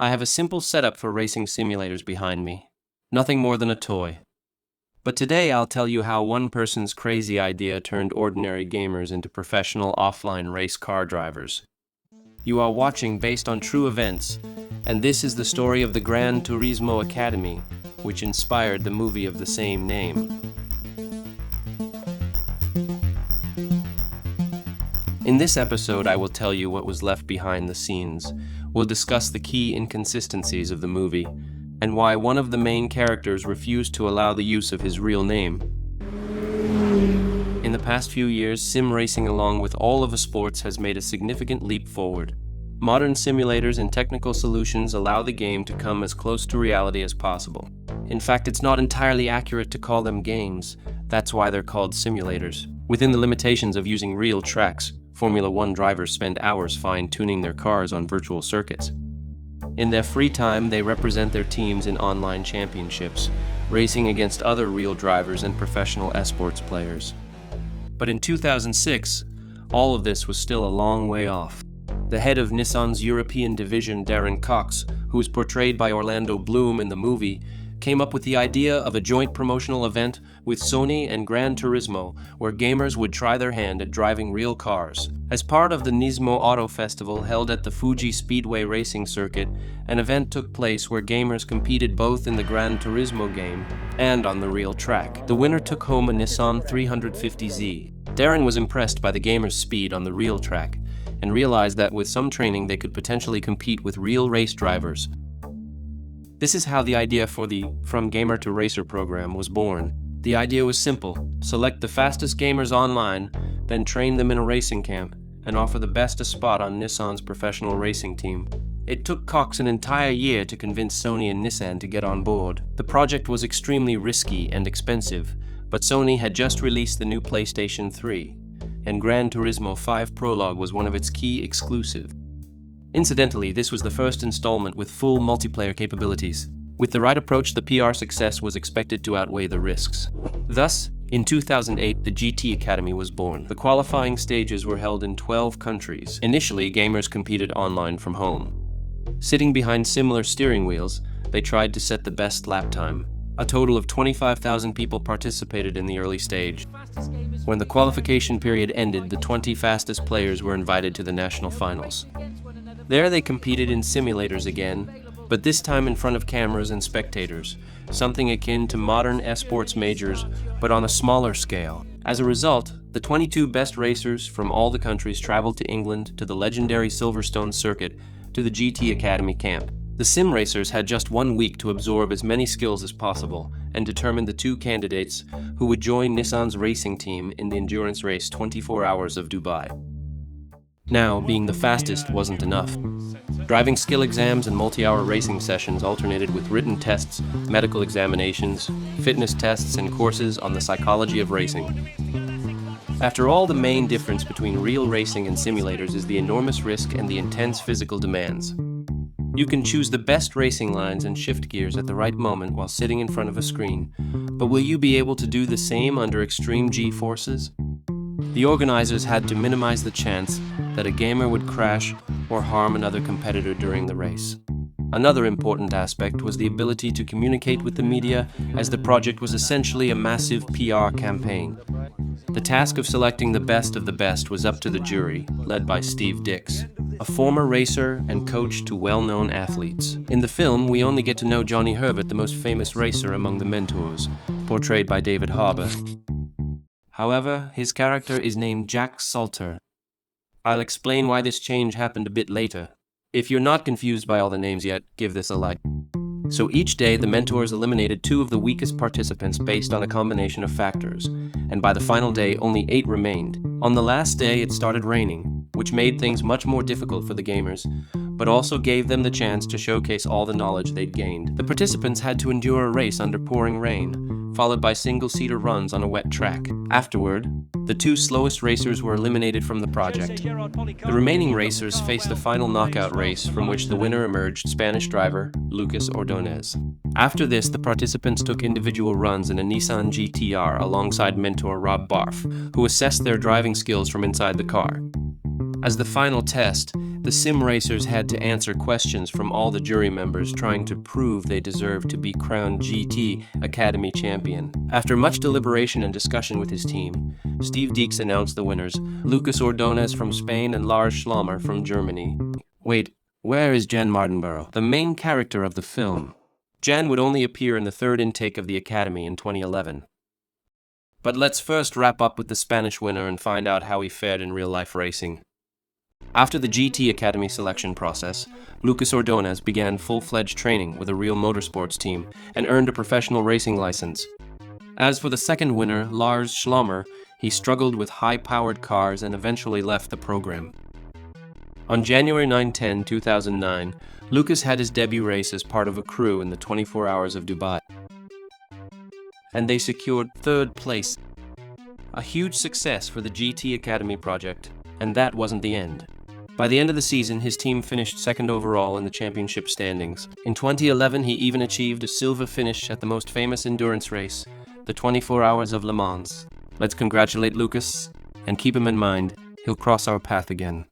I have a simple setup for racing simulators behind me. Nothing more than a toy. But today I'll tell you how one person's crazy idea turned ordinary gamers into professional offline race car drivers. You are watching based on true events, and this is the story of the Gran Turismo Academy, which inspired the movie of the same name. In this episode, I will tell you what was left behind the scenes. We'll discuss the key inconsistencies of the movie, and why one of the main characters refused to allow the use of his real name. In the past few years, sim racing along with all of the sports has made a significant leap forward. Modern simulators and technical solutions allow the game to come as close to reality as possible. In fact, it's not entirely accurate to call them games. That's why they're called simulators. Within the limitations of using real tracks, Formula One drivers spend hours fine-tuning their cars on virtual circuits. In their free time, they represent their teams in online championships, racing against other real drivers and professional esports players. But in 2006, all of this was still a long way off. The head of Nissan's European division, Darren Cox, who was portrayed by Orlando Bloom in the movie, came up with the idea of a joint promotional event with Sony and Gran Turismo, where gamers would try their hand at driving real cars. As part of the Nismo Auto Festival held at the Fuji Speedway racing circuit, an event took place where gamers competed both in the Gran Turismo game and on the real track. The winner took home a Nissan 350Z. Darren was impressed by the gamers' speed on the real track, and realized that with some training they could potentially compete with real race drivers. This is how the idea for the From Gamer to Racer program was born. The idea was simple: select the fastest gamers online, then train them in a racing camp, and offer the best a spot on Nissan's professional racing team. It took Cox an entire year to convince Sony and Nissan to get on board. The project was extremely risky and expensive, but Sony had just released the new PlayStation 3, and Gran Turismo 5 Prologue was one of its key exclusives. Incidentally, this was the first installment with full multiplayer capabilities. With the right approach, the PR success was expected to outweigh the risks. Thus, in 2008, the GT Academy was born. The qualifying stages were held in 12 countries. Initially, gamers competed online from home. Sitting behind similar steering wheels, they tried to set the best lap time. A total of 25,000 people participated in the early stage. When the qualification period ended, the 20 fastest players were invited to the national finals. There they competed in simulators again, but this time in front of cameras and spectators, something akin to modern esports majors, but on a smaller scale. As a result, the 22 best racers from all the countries traveled to England to the legendary Silverstone circuit to the GT Academy camp. The sim racers had just 1 week to absorb as many skills as possible and determine the 2 candidates who would join Nissan's racing team in the endurance race 24 Hours of Dubai. Now, being the fastest wasn't enough. Driving skill exams and multi-hour racing sessions alternated with written tests, medical examinations, fitness tests, and courses on the psychology of racing. After all, the main difference between real racing and simulators is the enormous risk and the intense physical demands. You can choose the best racing lines and shift gears at the right moment while sitting in front of a screen, but will you be able to do the same under extreme G-forces? The organizers had to minimize the chance that a gamer would crash or harm another competitor during the race. Another important aspect was the ability to communicate with the media, as the project was essentially a massive PR campaign. The task of selecting the best of the best was up to the jury, led by Steve Dix, a former racer and coach to well-known athletes. In the film, we only get to know Johnny Herbert, the most famous racer among the mentors, portrayed by David Harbour. However, his character is named Jack Salter. I'll explain why this change happened a bit later. If you're not confused by all the names yet, give this a like. So each day, the mentors eliminated 2 of the weakest participants based on a combination of factors, and by the final day, only 8 remained. On the last day, it started raining, which made things much more difficult for the gamers, but also gave them the chance to showcase all the knowledge they'd gained. The participants had to endure a race under pouring rain, followed by single-seater runs on a wet track. Afterward, the 2 slowest racers were eliminated from the project. The remaining racers faced the final knockout race, from which the winner emerged Spanish driver Lucas Ordonez. After this, the participants took individual runs in a Nissan GTR alongside mentor Rob Barf, who assessed their driving skills from inside the car. As the final test, the sim racers had to answer questions from all the jury members trying to prove they deserved to be crowned GT Academy champion. After much deliberation and discussion with his team, Steve Deeks announced the winners, Lucas Ordonez from Spain and Lars Schlammer from Germany. Wait, where is Jan Mardenborough, the main character of the film? Jan would only appear in the third intake of the Academy in 2011. But let's first wrap up with the Spanish winner and find out how he fared in real-life racing. After the GT Academy selection process, Lucas Ordonez began full-fledged training with a real motorsports team and earned a professional racing license. As for the second winner, Lars Schlammer, he struggled with high-powered cars and eventually left the program. On January 9-10, 2009, Lucas had his debut race as part of a crew in the 24 Hours of Dubai. And they secured third place. A huge success for the GT Academy project, and that wasn't the end. By the end of the season, his team finished second overall in the championship standings. In 2011, he even achieved a silver finish at the most famous endurance race, the 24 Hours of Le Mans. Let's congratulate Lucas, and keep him in mind, he'll cross our path again.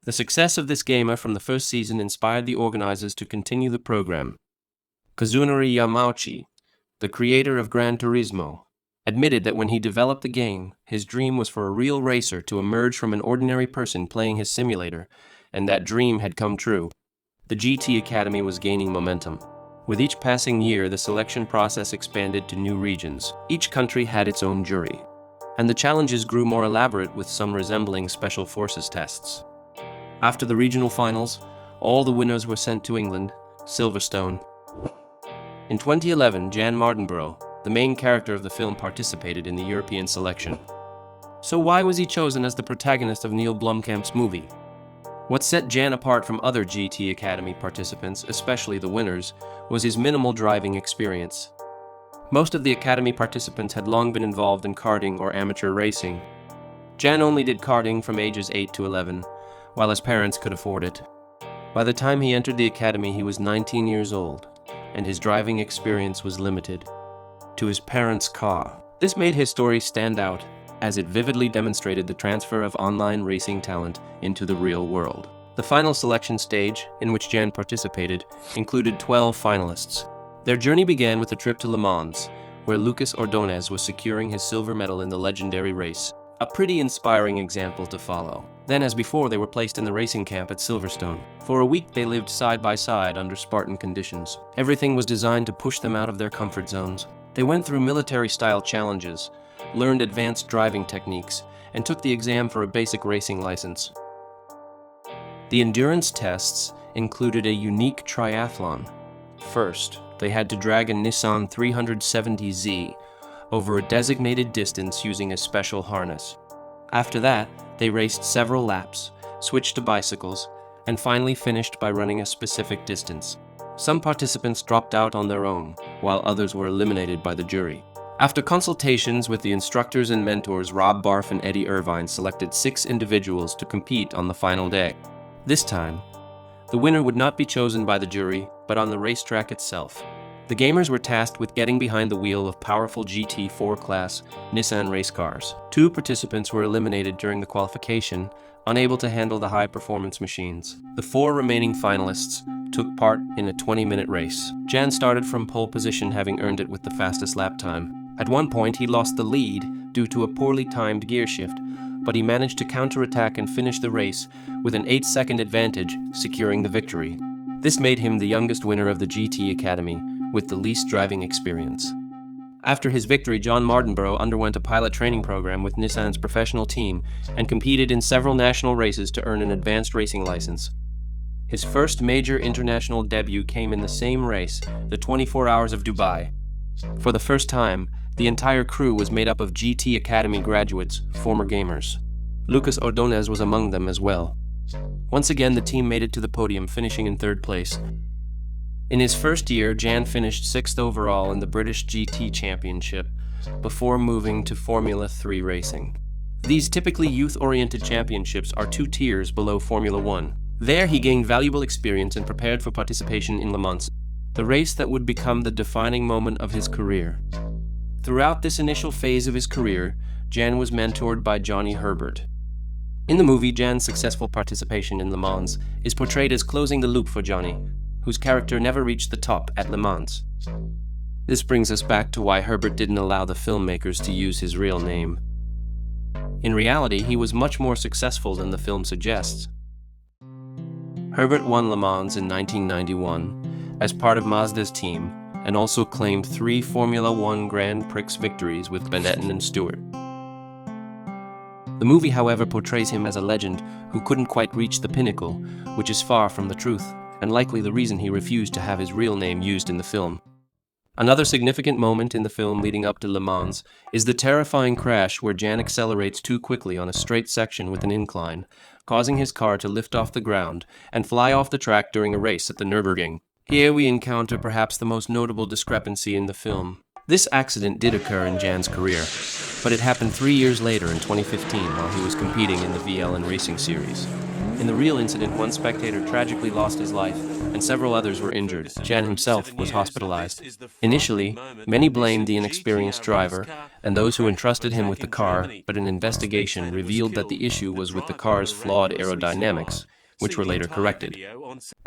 The success of this gamer from the first season inspired the organizers to continue the program. Kazunori Yamauchi, the creator of Gran Turismo, admitted that when he developed the game, his dream was for a real racer to emerge from an ordinary person playing his simulator, and that dream had come true. The GT Academy was gaining momentum. With each passing year, the selection process expanded to new regions. Each country had its own jury, and the challenges grew more elaborate with some resembling special forces tests. After the regional finals, all the winners were sent to England, Silverstone. In 2011, Jan Mardenborough, the main character of the film, participated in the European selection. So why was he chosen as the protagonist of Neil Blomkamp's movie? What set Jan apart from other GT Academy participants, especially the winners, was his minimal driving experience. Most of the Academy participants had long been involved in karting or amateur racing. Jan only did karting from ages 8 to 11, while his parents could afford it. By the time he entered the Academy, he was 19 years old, and his driving experience was limited to his parents' car. This made his story stand out, as it vividly demonstrated the transfer of online racing talent into the real world. The final selection stage, in which Jan participated, included 12 finalists. Their journey began with a trip to Le Mans, where Lucas Ordonez was securing his silver medal in the legendary race. A pretty inspiring example to follow. Then, as before, they were placed in the racing camp at Silverstone. For a week, they lived side by side under Spartan conditions. Everything was designed to push them out of their comfort zones. They went through military-style challenges, learned advanced driving techniques, and took the exam for a basic racing license. The endurance tests included a unique triathlon. First, they had to drag a Nissan 370Z over a designated distance using a special harness. After that, they raced several laps, switched to bicycles, and finally finished by running a specific distance. Some participants dropped out on their own, while others were eliminated by the jury. After consultations with the instructors and mentors, Rob Barf and Eddie Irvine selected 6 individuals to compete on the final day. This time, the winner would not be chosen by the jury, but on the racetrack itself. The gamers were tasked with getting behind the wheel of powerful GT4 class Nissan race cars. 2 participants were eliminated during the qualification, unable to handle the high-performance machines. The 4 remaining finalists took part in a 20-minute race. Jan started from pole position, having earned it with the fastest lap time. At one point, he lost the lead due to a poorly timed gear shift, but he managed to counterattack and finish the race with an 8-second advantage, securing the victory. This made him the youngest winner of the GT Academy, with the least driving experience. After his victory, Jan Mardenborough underwent a pilot training program with Nissan's professional team and competed in several national races to earn an advanced racing license. His first major international debut came in the same race, the 24 Hours of Dubai. For the first time, the entire crew was made up of GT Academy graduates, former gamers. Lucas Ordonez was among them as well. Once again, the team made it to the podium, finishing in 3rd place. In his first year, Jan finished 6th overall in the British GT Championship, before moving to Formula 3 racing. These typically youth-oriented championships are 2 tiers below Formula 1. There, he gained valuable experience and prepared for participation in Le Mans, the race that would become the defining moment of his career. Throughout this initial phase of his career, Jan was mentored by Johnny Herbert. In the movie, Jan's successful participation in Le Mans is portrayed as closing the loop for Johnny, whose character never reached the top at Le Mans. This brings us back to why Herbert didn't allow the filmmakers to use his real name. In reality, he was much more successful than the film suggests. Herbert won Le Mans in 1991 as part of Mazda's team and also claimed 3 Formula One Grand Prix victories with Benetton and Stewart. The movie, however, portrays him as a legend who couldn't quite reach the pinnacle, which is far from the truth, and likely the reason he refused to have his real name used in the film. Another significant moment in the film leading up to Le Mans is the terrifying crash where Jan accelerates too quickly on a straight section with an incline, causing his car to lift off the ground and fly off the track during a race at the Nürburgring. Here we encounter perhaps the most notable discrepancy in the film. This accident did occur in Jan's career, but it happened 3 years later in 2015 while he was competing in the VLN Racing Series. In the real incident, one spectator tragically lost his life, and several others were injured. Jan himself was hospitalized. Initially, many blamed the inexperienced driver and those who entrusted him with the car, but an investigation revealed that the issue was with the car's flawed aerodynamics, which were later corrected.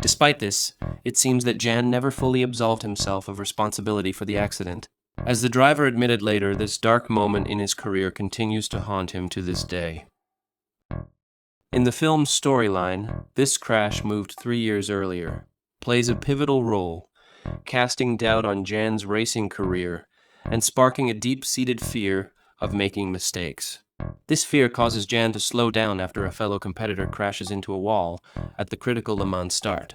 Despite this, it seems that Jan never fully absolved himself of responsibility for the accident. As the driver admitted later, this dark moment in his career continues to haunt him to this day. In the film's storyline, this crash, moved 3 years earlier, plays a pivotal role, casting doubt on Jan's racing career and sparking a deep-seated fear of making mistakes. This fear causes Jan to slow down after a fellow competitor crashes into a wall at the critical Le Mans start.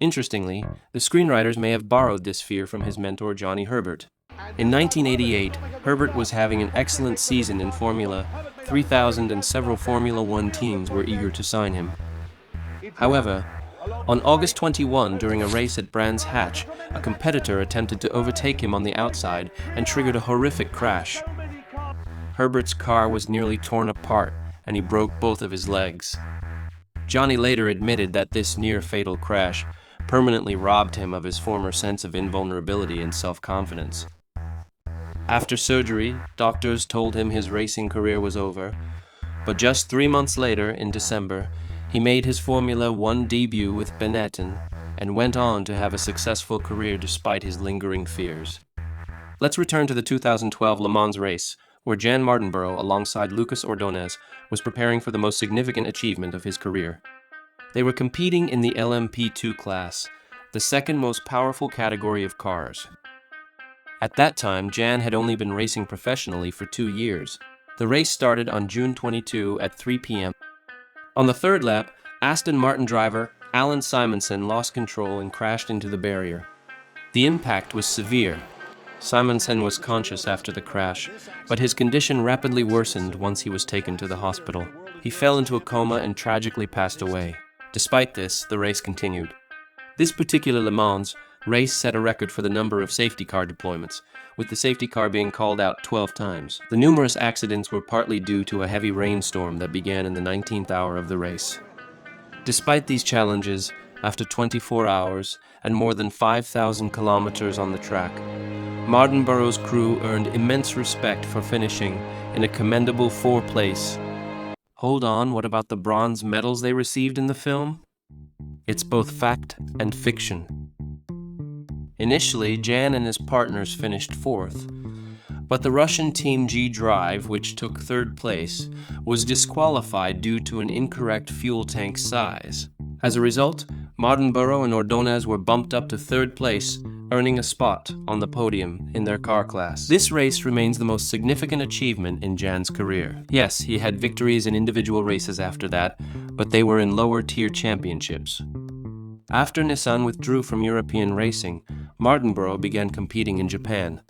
Interestingly, the screenwriters may have borrowed this fear from his mentor Johnny Herbert. In 1988, Herbert was having an excellent season in Formula 3000 and several Formula One teams were eager to sign him. However, on August 21, during a race at Brands Hatch, a competitor attempted to overtake him on the outside and triggered a horrific crash. Herbert's car was nearly torn apart, and he broke both of his legs. Johnny later admitted that this near-fatal crash permanently robbed him of his former sense of invulnerability and self-confidence. After surgery, doctors told him his racing career was over, but just 3 months later, in December, he made his Formula One debut with Benetton and went on to have a successful career despite his lingering fears. Let's return to the 2012 Le Mans race, where Jan Mardenborough, alongside Lucas Ordonez, was preparing for the most significant achievement of his career. They were competing in the LMP2 class, the second most powerful category of cars. At that time, Jan had only been racing professionally for 2 years. The race started on June 22 at 3 p.m. On the third lap, Aston Martin driver Alan Simonsen lost control and crashed into the barrier. The impact was severe. Simonsen was conscious after the crash, but his condition rapidly worsened once he was taken to the hospital. He fell into a coma and tragically passed away. Despite this, the race continued. This particular Le Mans race set a record for the number of safety car deployments, with the safety car being called out 12 times. The numerous accidents were partly due to a heavy rainstorm that began in the 19th hour of the race. Despite these challenges, after 24 hours and more than 5,000 kilometers on the track, Mardenborough's crew earned immense respect for finishing in a commendable 4th place. Hold on, what about the bronze medals they received in the film? It's both fact and fiction. Initially, Jan and his partners finished 4th, but the Russian Team G Drive, which took 3rd place, was disqualified due to an incorrect fuel tank size. As a result, Mardenborough and Ordonez were bumped up to 3rd place, earning a spot on the podium in their car class. This race remains the most significant achievement in Jan's career. Yes, he had victories in individual races after that, but they were in lower-tier championships. After Nissan withdrew from European racing, Mardenborough began competing in Japan.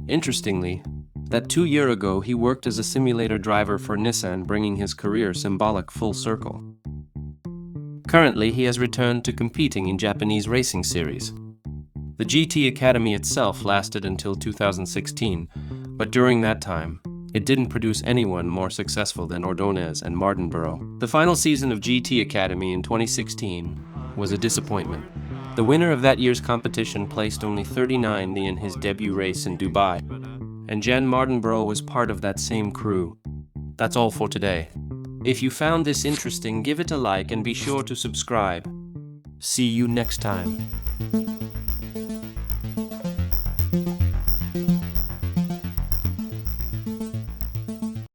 Interestingly, that 2 years ago he worked as a simulator driver for Nissan, bringing his career symbolic full circle. Currently, he has returned to competing in Japanese racing series. The GT Academy itself lasted until 2016, but during that time, it didn't produce anyone more successful than Ordonez and Mardenborough. The final season of GT Academy in 2016 was a disappointment. The winner of that year's competition placed only 39th in his debut race in Dubai, and Jan Mardenborough was part of that same crew. That's all for today. If you found this interesting, give it a like and be sure to subscribe. See you next time.